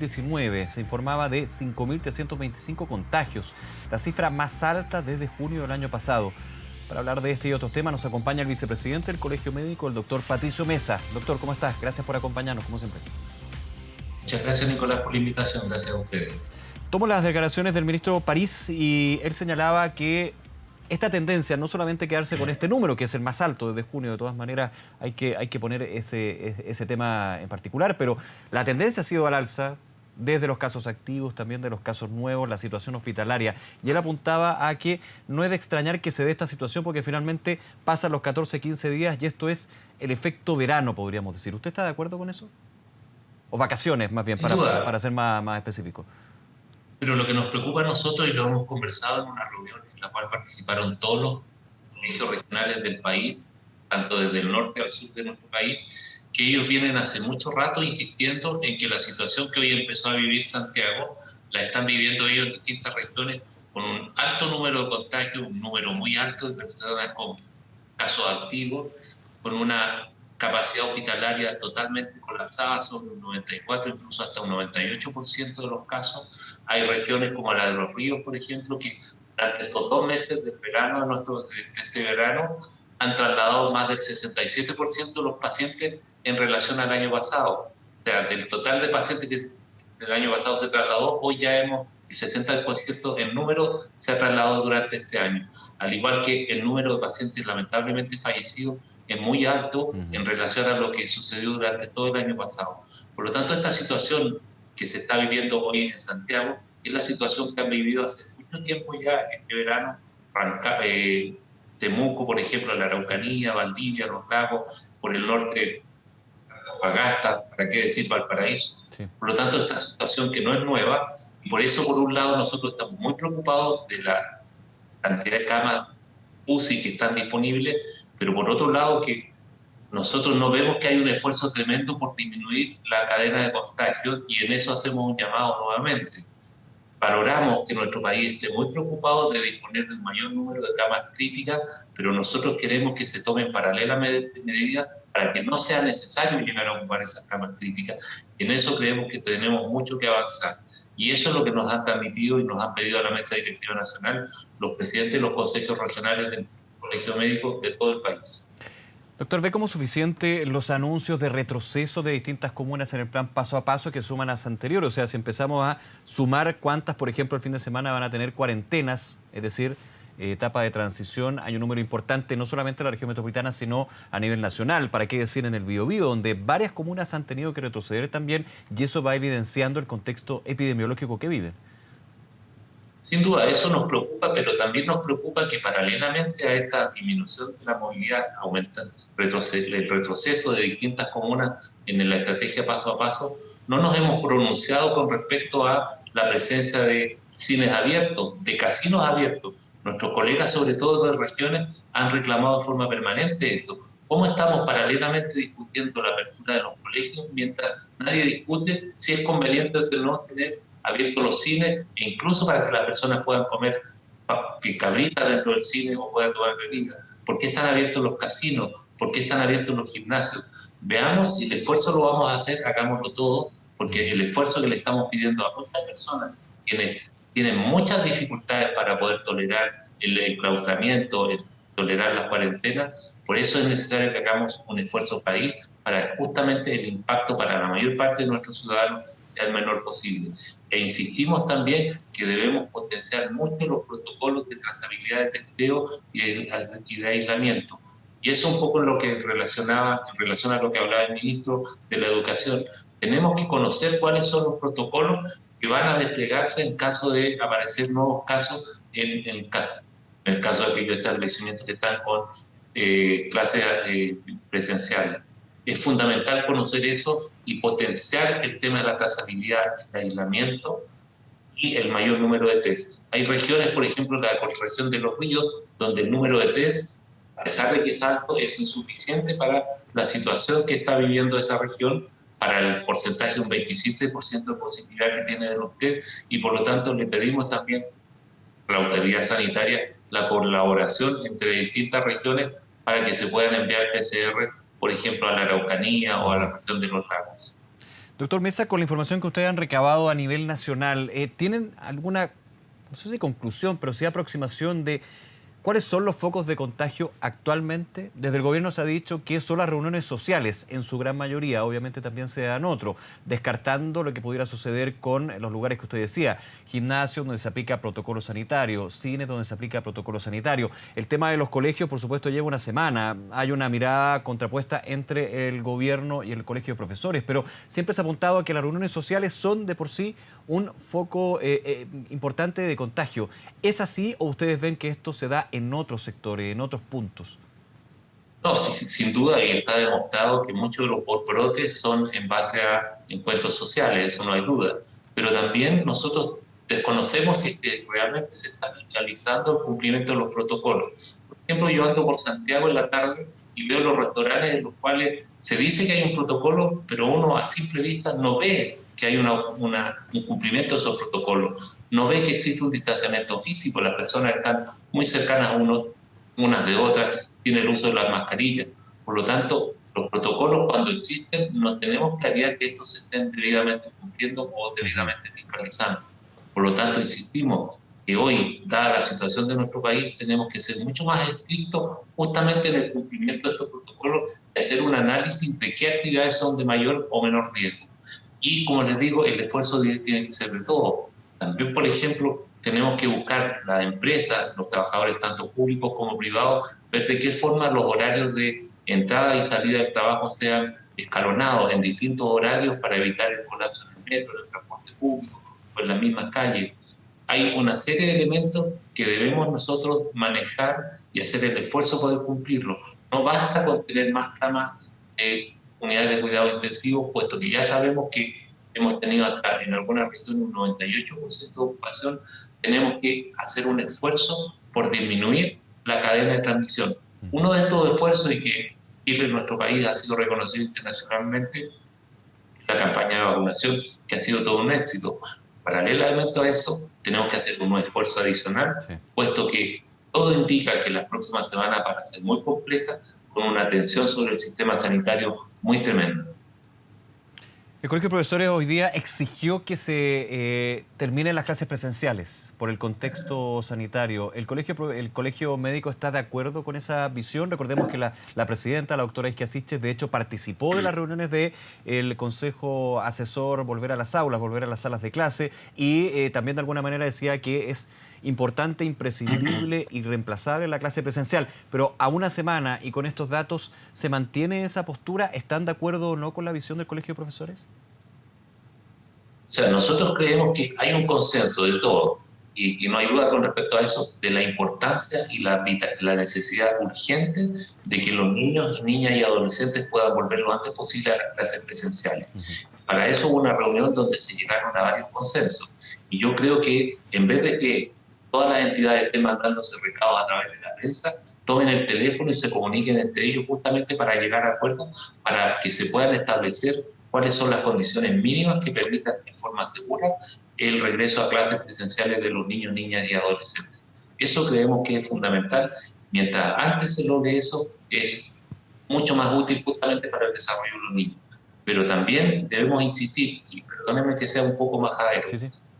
19 se informaba de 5.325 contagios, la cifra más alta desde junio del año pasado. Para hablar de este y otros temas nos acompaña el vicepresidente del Colegio Médico, el doctor Patricio Mesa. Doctor, ¿cómo estás? Gracias por acompañarnos, como siempre. Muchas gracias, Nicolás, por la invitación. Gracias a ustedes. Tomo las declaraciones del ministro París y él señalaba que esta tendencia, no solamente quedarse con este número, que es el más alto desde junio, de todas maneras hay que poner ese tema en particular, pero la tendencia ha sido al alza, desde los casos activos, también de los casos nuevos, la situación hospitalaria. Y él apuntaba a que no es de extrañar que se dé esta situación porque finalmente pasan los 14, 15 días y esto es el efecto verano, podríamos decir. ¿Usted está de acuerdo con eso? O vacaciones, más bien, Sin duda, para ser más específico. pero lo que nos preocupa a nosotros, y lo hemos conversado en una reunión en la cual participaron todos los colegios regionales del país, tanto desde el norte al sur de nuestro país, que ellos vienen hace mucho rato insistiendo en que la situación que hoy empezó a vivir Santiago, la están viviendo ellos en distintas regiones con un alto número de contagios, un número muy alto de personas con casos activos, con una capacidad hospitalaria totalmente colapsada, sobre un 94, incluso hasta un 98% de los casos. Hay regiones como la de Los Ríos, por ejemplo, que durante estos 2 meses del verano, de este verano, han trasladado más del 67% de los pacientes en relación al año pasado. O sea, del total de pacientes que el año pasado se trasladó, hoy ya el 60% en número se ha trasladado durante este año. Al igual que el número de pacientes lamentablemente fallecidos es muy alto en relación a lo que sucedió durante todo el año pasado. Por lo tanto, esta situación que se está viviendo hoy en Santiago es la situación que han vivido hace mucho tiempo ya este verano. Temuco, por ejemplo, la Araucanía, Valdivia, Los Lagos, por el norte, Antofagasta, para qué decir Valparaíso. Sí. Por lo tanto, esta situación que no es nueva, y por eso, por un lado, nosotros estamos muy preocupados de la cantidad de camas UCI que están disponibles, pero por otro lado que nosotros no vemos que hay un esfuerzo tremendo por disminuir la cadena de contagios y en eso hacemos un llamado nuevamente. Valoramos que nuestro país esté muy preocupado de disponer de un mayor número de camas críticas, pero nosotros queremos que se tomen paralelamente medidas para que no sea necesario llegar a ocupar esas camas críticas. Y en eso creemos que tenemos mucho que avanzar. Y eso es lo que nos han transmitido y nos han pedido a la Mesa Directiva Nacional los presidentes de los consejos regionales del Colegio Médico de todo el país. Doctor, ¿ve como suficiente los anuncios de retroceso de distintas comunas en el plan paso a paso que suman a las anteriores? O sea, si empezamos a sumar cuántas, por ejemplo, el fin de semana van a tener cuarentenas, es decir, etapa de transición, hay un número importante no solamente en la región metropolitana, sino a nivel nacional, para qué decir en el Biobío, donde varias comunas han tenido que retroceder también y eso va evidenciando el contexto epidemiológico que viven. Sin duda, eso nos preocupa, pero también nos preocupa que paralelamente a esta disminución de la movilidad aumenta el retroceso de distintas comunas en la estrategia paso a paso. No nos hemos pronunciado con respecto a la presencia de cines abiertos, de casinos abiertos. Nuestros colegas, sobre todo de regiones, han reclamado de forma permanente esto. ¿Cómo estamos paralelamente discutiendo la apertura de los colegios mientras nadie discute si es conveniente o no tener abiertos los cines e incluso para que las personas puedan comer cabritas dentro del cine o puedan tomar bebidas? ¿Por qué están abiertos los casinos? ¿Por qué están abiertos los gimnasios? Veamos si el esfuerzo lo vamos a hacer, hagámoslo todo, porque el esfuerzo que le estamos pidiendo a muchas personas quienes tienen muchas dificultades para poder tolerar el enclaustramiento, tolerar la cuarentena, por eso es necesario que hagamos un esfuerzo país para justamente el impacto para la mayor parte de nuestros ciudadanos sea el menor posible. E insistimos también que debemos potenciar mucho los protocolos de trazabilidad de testeo y de aislamiento. Y eso un poco en lo que en relación a lo que hablaba el ministro de la Educación. Tenemos que conocer cuáles son los protocolos que van a desplegarse en caso de aparecer nuevos casos en el caso de aquellos establecimientos que están con clases presenciales. Es fundamental conocer eso y potenciar el tema de la trazabilidad, el aislamiento y el mayor número de test. Hay regiones, por ejemplo, la región de Los Ríos, donde el número de test, a pesar de que es alto, es insuficiente para la situación que está viviendo esa región, para el porcentaje, un 27% de positividad que tiene de los test, y por lo tanto le pedimos también a la autoridad sanitaria la colaboración entre distintas regiones para que se puedan enviar PCR, por ejemplo, a la Araucanía o a la región de Los Lagos. Doctor Mesa, con la información que ustedes han recabado a nivel nacional, ¿tienen alguna, no sé si conclusión, pero sí aproximación de cuáles son los focos de contagio actualmente? Desde el gobierno se ha dicho que son las reuniones sociales, en su gran mayoría, obviamente también se dan otros, descartando lo que pudiera suceder con los lugares que usted decía, gimnasios donde se aplica protocolo sanitario, cines donde se aplica protocolo sanitario. El tema de los colegios, por supuesto, lleva una semana, hay una mirada contrapuesta entre el gobierno y el colegio de profesores, pero siempre se ha apuntado a que las reuniones sociales son de por sí un foco importante de contagio. ¿Es así o ustedes ven que esto se da en otros sectores, en otros puntos? No, sin duda, y está demostrado que muchos de los brotes son en base a encuentros sociales, eso no hay duda. Pero también nosotros desconocemos si es que realmente se está fiscalizando el cumplimiento de los protocolos. Por ejemplo, yo ando por Santiago en la tarde y veo los restaurantes en los cuales se dice que hay un protocolo, pero uno a simple vista no ve que hay un cumplimiento de esos protocolos. No ve que existe un distanciamiento físico, las personas están muy cercanas a unas de otras, tiene el uso de las mascarillas. Por lo tanto, los protocolos cuando existen no tenemos claridad que estos se estén debidamente cumpliendo o debidamente fiscalizando. Por lo tanto, insistimos que hoy, dada la situación de nuestro país, tenemos que ser mucho más estrictos justamente en el cumplimiento de estos protocolos y hacer un análisis de qué actividades son de mayor o menor riesgo. Y como les digo, el esfuerzo tiene que ser de todo. También, por ejemplo, tenemos que buscar las empresas, los trabajadores tanto públicos como privados, ver de qué forma los horarios de entrada y salida del trabajo sean escalonados en distintos horarios para evitar el colapso en el metro, en el transporte público o en las mismas calles. Hay una serie de elementos que debemos nosotros manejar y hacer el esfuerzo por poder cumplirlo. No basta con tener más camas unidades de cuidado intensivo, puesto que ya sabemos que hemos tenido hasta en algunas regiones un 98% de ocupación, tenemos que hacer un esfuerzo por disminuir la cadena de transmisión. Uno de estos esfuerzos, y que en nuestro país ha sido reconocido internacionalmente, es la campaña de vacunación, que ha sido todo un éxito. Paralelamente a eso, tenemos que hacer un esfuerzo adicional, puesto que todo indica que las próximas semanas van a ser muy complejas, con una tensión sobre el sistema sanitario muy tremenda. El Colegio de Profesores hoy día exigió que se terminen las clases presenciales por el contexto sanitario. ¿El colegio médico está de acuerdo con esa visión? Recordemos que la presidenta, la doctora Isquia Siches, de hecho participó de las reuniones del Consejo Asesor Volver a las Aulas, volver a las salas de clase, y también de alguna manera decía que es importante, imprescindible, irreemplazable la clase presencial. Pero a una semana y con estos datos, ¿se mantiene esa postura? ¿Están de acuerdo o no con la visión del Colegio de Profesores? O sea, nosotros creemos que hay un consenso de todo y no hay duda con respecto a eso, de la importancia y la necesidad urgente de que los niños, niñas y adolescentes puedan volver lo antes posible a las clases presenciales. Para eso hubo una reunión donde se llegaron a varios consensos. Y yo creo que en vez de que todas las entidades estén mandándose recados a través de la prensa, tomen el teléfono y se comuniquen entre ellos justamente para llegar a acuerdos, para que se puedan establecer cuáles son las condiciones mínimas que permitan de forma segura el regreso a clases presenciales de los niños, niñas y adolescentes. Eso creemos que es fundamental. Mientras antes se logre eso, es mucho más útil justamente para el desarrollo de los niños. Pero también debemos insistir, y perdónenme que sea un poco majadero,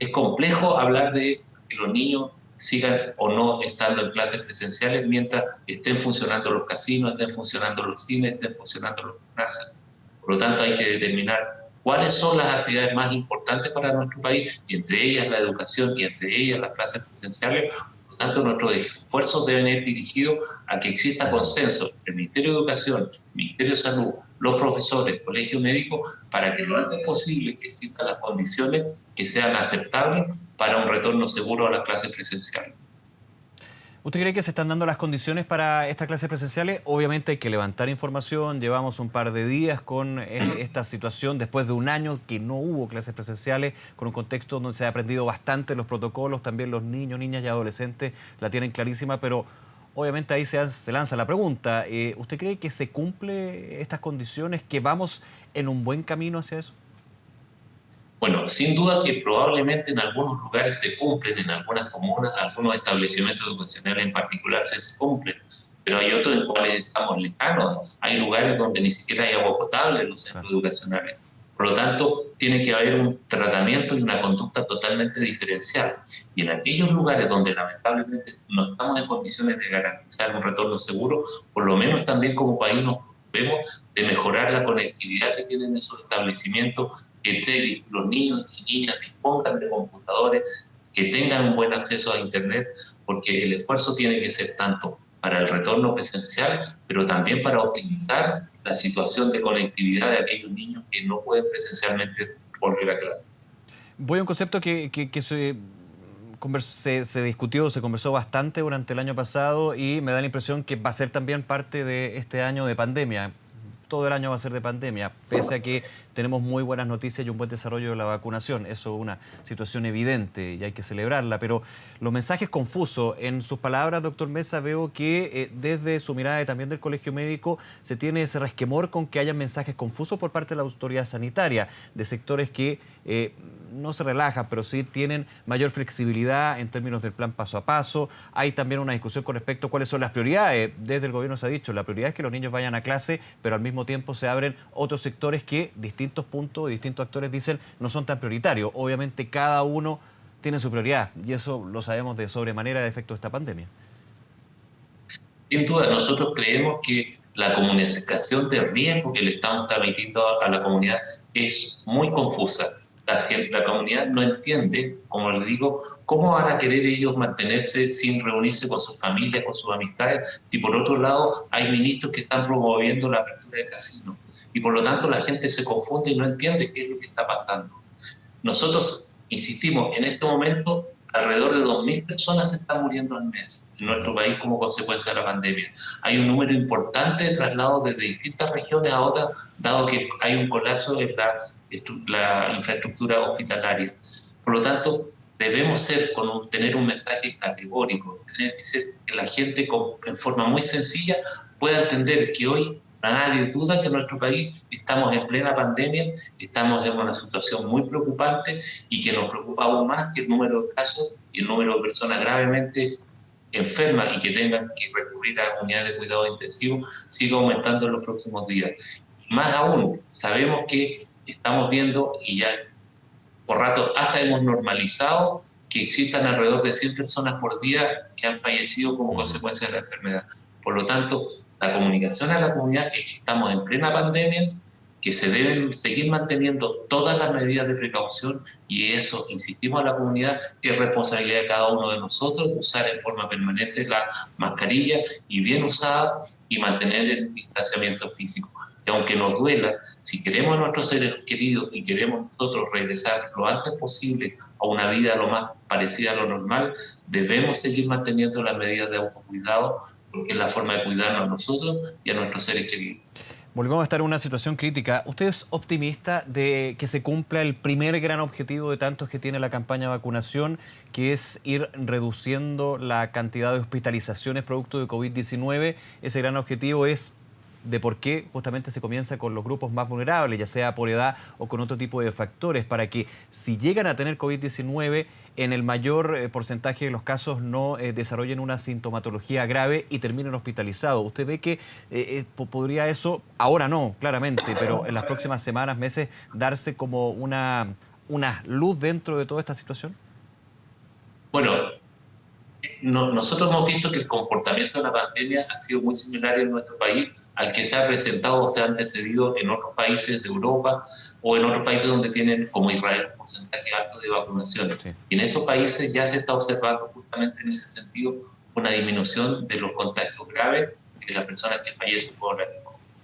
es complejo hablar de que los niños sigan o no estando en clases presenciales mientras estén funcionando los casinos, estén funcionando los cines, estén funcionando los gimnasios. Por lo tanto, hay que determinar cuáles son las actividades más importantes para nuestro país, y entre ellas la educación y entre ellas las clases presenciales. Por lo tanto, nuestros esfuerzos deben ir dirigidos a que exista consenso entre el Ministerio de Educación, el Ministerio de Salud, los profesores, el Colegio Médico, para que lo antes posible que existan las condiciones que sean aceptables para un retorno seguro a las clases presenciales. ¿Usted cree que se están dando las condiciones para estas clases presenciales? Obviamente hay que levantar información. Llevamos un par de días con esta situación después de un año que no hubo clases presenciales, con un contexto donde se ha aprendido bastante los protocolos. También los niños, niñas y adolescentes la tienen clarísima, pero obviamente ahí se lanza la pregunta. ¿Usted cree que se cumple estas condiciones, que vamos en un buen camino hacia eso? Bueno, sin duda que probablemente en algunos lugares se cumplen, en algunas comunas, algunos establecimientos educacionales en particular se cumplen, pero hay otros en los cuales estamos lejanos. Hay lugares donde ni siquiera hay agua potable en los centros educacionales. Por lo tanto, tiene que haber un tratamiento y una conducta totalmente diferencial. Y en aquellos lugares donde lamentablemente no estamos en condiciones de garantizar un retorno seguro, por lo menos también como país nos preocupemos de mejorar la conectividad que tienen esos establecimientos, que los niños y niñas dispongan de computadores, que tengan un buen acceso a Internet, porque el esfuerzo tiene que ser tanto para el retorno presencial, pero también para optimizar la situación de conectividad de aquellos niños que no pueden presencialmente volver a clase. Voy a un concepto que se discutió, se conversó bastante durante el año pasado y me da la impresión que va a ser también parte de este año de pandemia. Todo el año va a ser de pandemia, pese a que tenemos muy buenas noticias y un buen desarrollo de la vacunación. Eso es una situación evidente y hay que celebrarla, pero los mensajes confusos. En sus palabras, doctor Mesa, veo que desde su mirada y también del Colegio Médico se tiene ese resquemor con que haya mensajes confusos por parte de la autoridad sanitaria, de sectores que no se relajan, pero sí tienen mayor flexibilidad en términos del plan paso a paso. Hay también una discusión con respecto a cuáles son las prioridades. Desde el gobierno se ha dicho, la prioridad es que los niños vayan a clase, pero al mismo tiempo se abren otros sectores que distintos puntos, distintos actores dicen no son tan prioritarios. Obviamente cada uno tiene su prioridad y eso lo sabemos de sobremanera de efecto de esta pandemia. Sin duda, nosotros creemos que la comunicación de riesgo que le estamos transmitiendo a la comunidad es muy confusa. La comunidad no entiende, como les digo, cómo van a querer ellos mantenerse sin reunirse con sus familias, con sus amistades, si por otro lado hay ministros que están promoviendo la apertura de casinos. Y por lo tanto la gente se confunde y no entiende qué es lo que está pasando. Nosotros insistimos, en este momento alrededor de 2.000 personas se están muriendo al mes en nuestro país como consecuencia de la pandemia. Hay un número importante de traslados desde distintas regiones a otras, dado que hay un colapso en la infraestructura hospitalaria. Por lo tanto, debemos tener un mensaje categórico, tener que ser que la gente en forma muy sencilla pueda entender que hoy nadie duda que en nuestro país estamos en plena pandemia, estamos en una situación muy preocupante y que nos preocupa aún más que el número de casos y el número de personas gravemente enfermas y que tengan que recurrir a unidades de cuidado intensivo siga aumentando en los próximos días. Más aún, sabemos que estamos viendo y ya por rato hasta hemos normalizado que existan alrededor de 100 personas por día que han fallecido como consecuencia de la enfermedad. Por lo tanto, la comunicación a la comunidad es que estamos en plena pandemia, que se deben seguir manteniendo todas las medidas de precaución y eso, insistimos a la comunidad, es responsabilidad de cada uno de nosotros usar en forma permanente la mascarilla y bien usada y mantener el distanciamiento físico. Y aunque nos duela, si queremos a nuestros seres queridos y queremos nosotros regresar lo antes posible a una vida lo más parecida a lo normal, debemos seguir manteniendo las medidas de autocuidado porque es la forma de cuidarnos a nosotros y a nuestros seres queridos. Volvemos a estar en una situación crítica. ¿Usted es optimista de que se cumpla el primer gran objetivo de tantos que tiene la campaña de vacunación, que es ir reduciendo la cantidad de hospitalizaciones producto de COVID-19? Ese gran objetivo es de por qué justamente se comienza con los grupos más vulnerables, ya sea por edad o con otro tipo de factores, para que si llegan a tener COVID-19, en el mayor porcentaje de los casos no desarrollen una sintomatología grave y terminen hospitalizados. ¿Usted ve que podría eso, ahora no, claramente, pero en las próximas semanas, meses, darse como una luz dentro de toda esta situación? Bueno, nosotros hemos visto que el comportamiento de la pandemia ha sido muy similar en nuestro país al que se ha presentado o se ha antecedido en otros países de Europa o en otros países donde tienen, como Israel, un porcentaje alto de vacunaciones. Sí. Y en esos países ya se está observando justamente en ese sentido una disminución de los contagios graves y de las personas que fallecen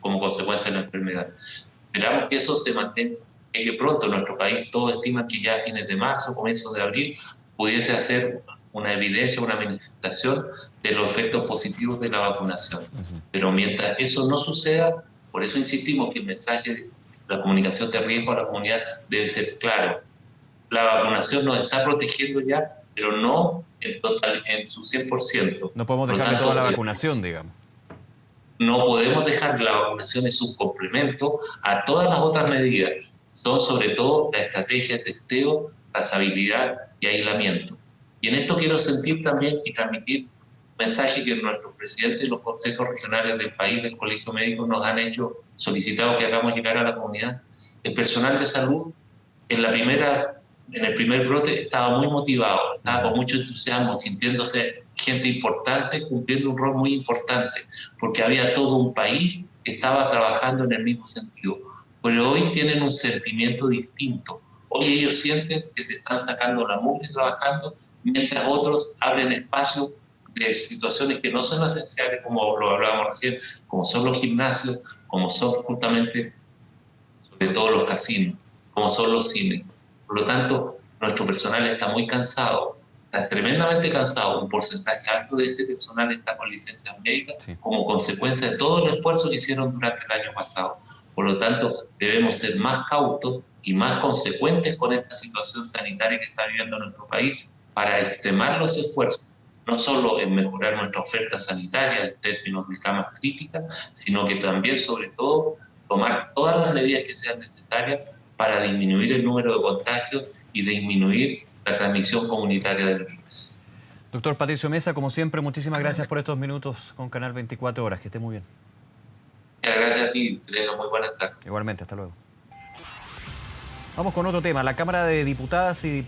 como consecuencia de la enfermedad. Esperamos que eso se mantenga, que pronto en nuestro país todos estiman que ya a fines de marzo, comienzos de abril, pudiese hacer una evidencia, una manifestación de los efectos positivos de la vacunación. Pero mientras eso no suceda, por eso insistimos que el mensaje de la comunicación de riesgo a la comunidad debe ser claro. La vacunación nos está protegiendo ya, pero no en su 100%. No podemos dejar toda la vacunación, digamos. No podemos dejar la vacunación es un complemento a todas las otras medidas. Son sobre todo la estrategia de testeo, trazabilidad y aislamiento. Y en esto quiero sentir también y transmitir un mensaje que nuestros presidentes de los consejos regionales del país, del Colegio Médico, nos han hecho, solicitado que hagamos llegar a la comunidad. el personal de salud en el primer brote estaba muy motivado, estaba con mucho entusiasmo, sintiéndose gente importante, cumpliendo un rol muy importante, porque había todo un país que estaba trabajando en el mismo sentido. Pero hoy tienen un sentimiento distinto. Hoy ellos sienten que se están sacando la mugre trabajando, mientras otros abren espacio de situaciones que no son esenciales, como lo hablábamos recién, como son los gimnasios, como son justamente, sobre todo los casinos, como son los cines. Por lo tanto, nuestro personal está muy cansado, está tremendamente cansado. Un porcentaje alto de este personal está con licencias médicas como consecuencia de todo el esfuerzo que hicieron durante el año pasado. Por lo tanto, debemos ser más cautos y más consecuentes con esta situación sanitaria que está viviendo nuestro país para extremar los esfuerzos, no solo en mejorar nuestra oferta sanitaria en términos de camas críticas, sino que también, sobre todo, tomar todas las medidas que sean necesarias para disminuir el número de contagios y disminuir la transmisión comunitaria del virus. Doctor Patricio Mesa, como siempre, muchísimas gracias por estos minutos con Canal 24 Horas. Que esté muy bien. Muchas gracias a ti, que tengas muy buenas tardes. Igualmente, hasta luego. Vamos con otro tema. La Cámara de Diputadas y Diputados